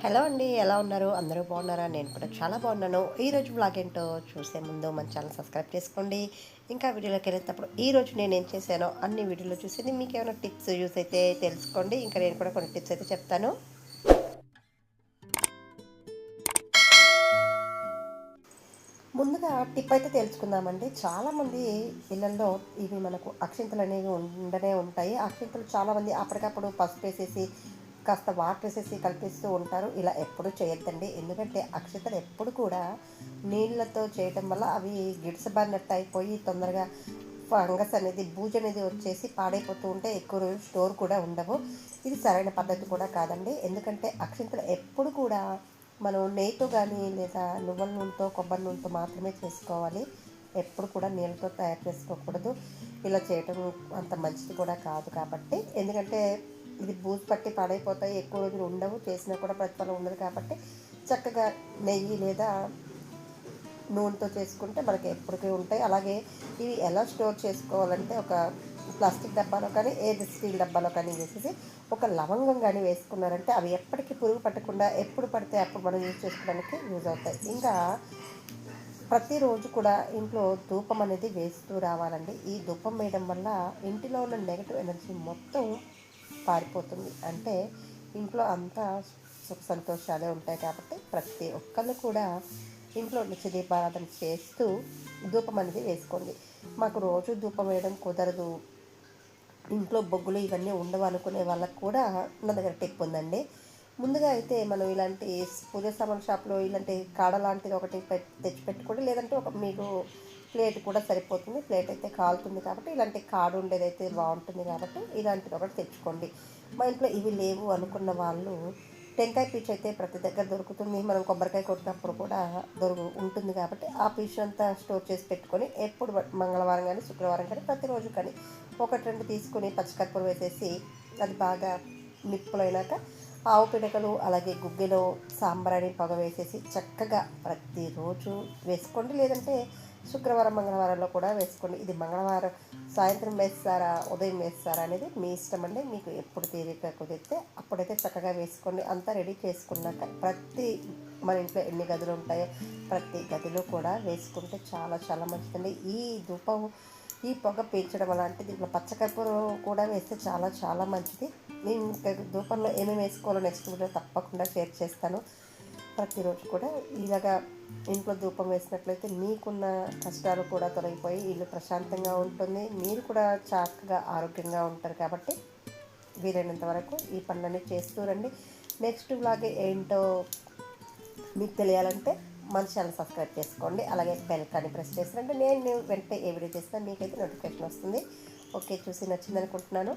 Hello అండి, ఎలా ఉన్నారు? అందరూ బాగున్నారా? నేను కూడా చాలా బాగున్నాను. ఈరోజు వ్లాగ్ ఏంటో చూసే ముందు మన ఛానల్ సబ్స్క్రైబ్ చేసుకోండి. ఇంకా వీడియోలోకి వెళ్ళేటప్పుడు ఈరోజు నేనేం చేశానో అన్ని వీడియోలో చూసేది మీకు ఏమైనా టిప్స్ యూస్ అయితే తెలుసుకోండి. ఇంకా నేను కూడా కొన్ని టిప్స్ అయితే చెప్తాను. ముందుగా టిప్ అయితే తెలుసుకుందామండి. చాలామంది ఇళ్ళల్లో ఇవి మనకు అక్షింతలు అనేవి ఉండనే ఉంటాయి. అక్షింతలు చాలామంది అప్పటికప్పుడు పసుపు వేసేసి కాస్త వాటర్ వేసేసి కలిపిస్తూ ఉంటారు. ఇలా ఎప్పుడు చేయొద్దండి. ఎందుకంటే అక్షింతలు ఎప్పుడు కూడా నీళ్ళతో చేయటం వల్ల అవి గిడసబారినట్టు అయిపోయి తొందరగా ఫంగస్ అనేది బూజు అనేది వచ్చేసి పాడైపోతూ ఉంటే ఎక్కువ రోజులు స్టోర్ కూడా ఉండవు. ఇది సరైన పద్ధతి కూడా కాదండి. ఎందుకంటే అక్షింతలు ఎప్పుడు కూడా మనం నెయ్యితో కానీ లేదా నువ్వుల నూనెతో కొబ్బరి నూనెతో మాత్రమే చేసుకోవాలి. ఎప్పుడు కూడా నీళ్ళతో తయారు చేసుకోకూడదు. ఇలా చేయటం అంత మంచిది కూడా కాదు కాబట్టి, ఎందుకంటే ఇది బూజు పట్టి పాడైపోతాయి, ఎక్కువ రోజులు ఉండవు, చేసినా కూడా ప్రతిఫలం ఉండదు కాబట్టి చక్కగా నెయ్యి లేదా నూనెతో చేసుకుంటే మనకి ఎప్పటికీ ఉంటాయి. అలాగే ఇవి ఎలా స్టోర్ చేసుకోవాలంటే ఒక ప్లాస్టిక్ డబ్బాలో కానీ ఏది స్టీల్ డబ్బాలో కానీ వేసేసి ఒక లవంగం కానీ వేసుకున్నారంటే అవి ఎప్పటికీ పురుగు పట్టకుండా ఎప్పుడు పడితే అప్పుడు మనం యూజ్ చేసుకోవడానికి యూజ్ అవుతాయి. ఇంకా ప్రతిరోజు కూడా ఇంట్లో ధూపం అనేది వేస్తూ రావాలండి. ఈ ధూపం వేయడం వల్ల ఇంటిలో ఉన్న నెగటివ్ ఎనర్జీ మొత్తం పారిపోతుంది. అంటే ఇంట్లో అంతా సుఖ సంతోషాలే ఉంటాయి కాబట్టి ప్రతి ఒక్కళ్ళు కూడా ఇంట్లో నిత్య దీపారాధన చేస్తూ ధూపం అనేది వేసుకోండి. మాకు రోజు ధూపం వేయడం కుదరదు, ఇంట్లో బొగ్గులు ఇవన్నీ ఉండవు అనుకునే వాళ్ళకు కూడా నా దగ్గర టిప్ ఉందండి. ముందుగా అయితే మనం ఇలాంటి పూజ సామాన్ షాప్లో ఇలాంటి కాడ లాంటిది ఒకటి తెచ్చి పెట్టుకోండి. లేదంటే ఒక మీకు ప్లేట్ కూడా సరిపోతుంది. ప్లేట్ అయితే కాలుతుంది కాబట్టి ఇలాంటి కాడు ఉండేదైతే బాగుంటుంది కాబట్టి ఇలాంటిది ఒకటి తెచ్చుకోండి. మా ఇంట్లో ఇవి లేవు అనుకున్న వాళ్ళు టెంకాయ పీచు అయితే ప్రతి దగ్గర దొరుకుతుంది. మనం కొబ్బరికాయ కొట్టినప్పుడు కూడా ఉంటుంది కాబట్టి ఆ పీచు అంతా స్టోర్ చేసి పెట్టుకొని ఎప్పుడు మంగళవారం కానీ శుక్రవారం కానీ ప్రతిరోజు కానీ ఒకటి రెండు తీసుకొని పచ్చికర్పూరం వేసేసి అది బాగా నిప్పులైనాక ఆవు పిడకలు అలాగే గుగ్గిలో సాంబ్రాణి పొగ వేసేసి చక్కగా ప్రతిరోజు వేసుకోండి. లేదంటే శుక్రవారం మంగళవారంలో కూడా వేసుకోండి. ఇది మంగళవారం సాయంత్రం వేస్తారా ఉదయం వేస్తారా అనేది మీ ఇష్టం అండి. మీకు ఎప్పుడు తీరిక కుదిరితే అప్పుడైతే చక్కగా వేసుకోండి. అంతా రెడీ చేసుకున్నాక మన ఇంట్లో ఎన్ని గదులు ఉంటాయో ప్రతి గదిలో కూడా వేసుకుంటే చాలా చాలా మంచిదండి. ఈ పొగ పీల్చడం అలాంటి దీంట్లో పచ్చకర్పూరం కూడా వేస్తే చాలా చాలా మంచిది. నేను ఇంకా ధూపంలో ఏమేమి వేసుకోవాలో నెక్స్ట్ వీడియో తప్పకుండా షేర్ చేస్తాను. ప్రతిరోజు కూడా ఇలాగా ఇంట్లో ధూపం వేసినట్లయితే మీకున్న కష్టాలు కూడా తొలగిపోయి ఇల్లు ప్రశాంతంగా ఉంటుంది. మీరు కూడా చక్కగా ఆరోగ్యంగా ఉంటారు కాబట్టి వీలైనంత వరకు ఈ పనులన్నీ చేస్తూ రండి. నెక్స్ట్ వ్లాగ్ ఏంటో మీకు తెలియాలంటే మన ఛానల్ సబ్స్క్రైబ్ చేసుకోండి. అలాగే బెల్ కానీ ప్రెస్ చేస్తారంటే నేను వెంటనే ఏ వీడియో చేసినా మీకైతే నోటిఫికేషన్ వస్తుంది. ఓకే, చూసి నచ్చింది అనుకుంటున్నాను.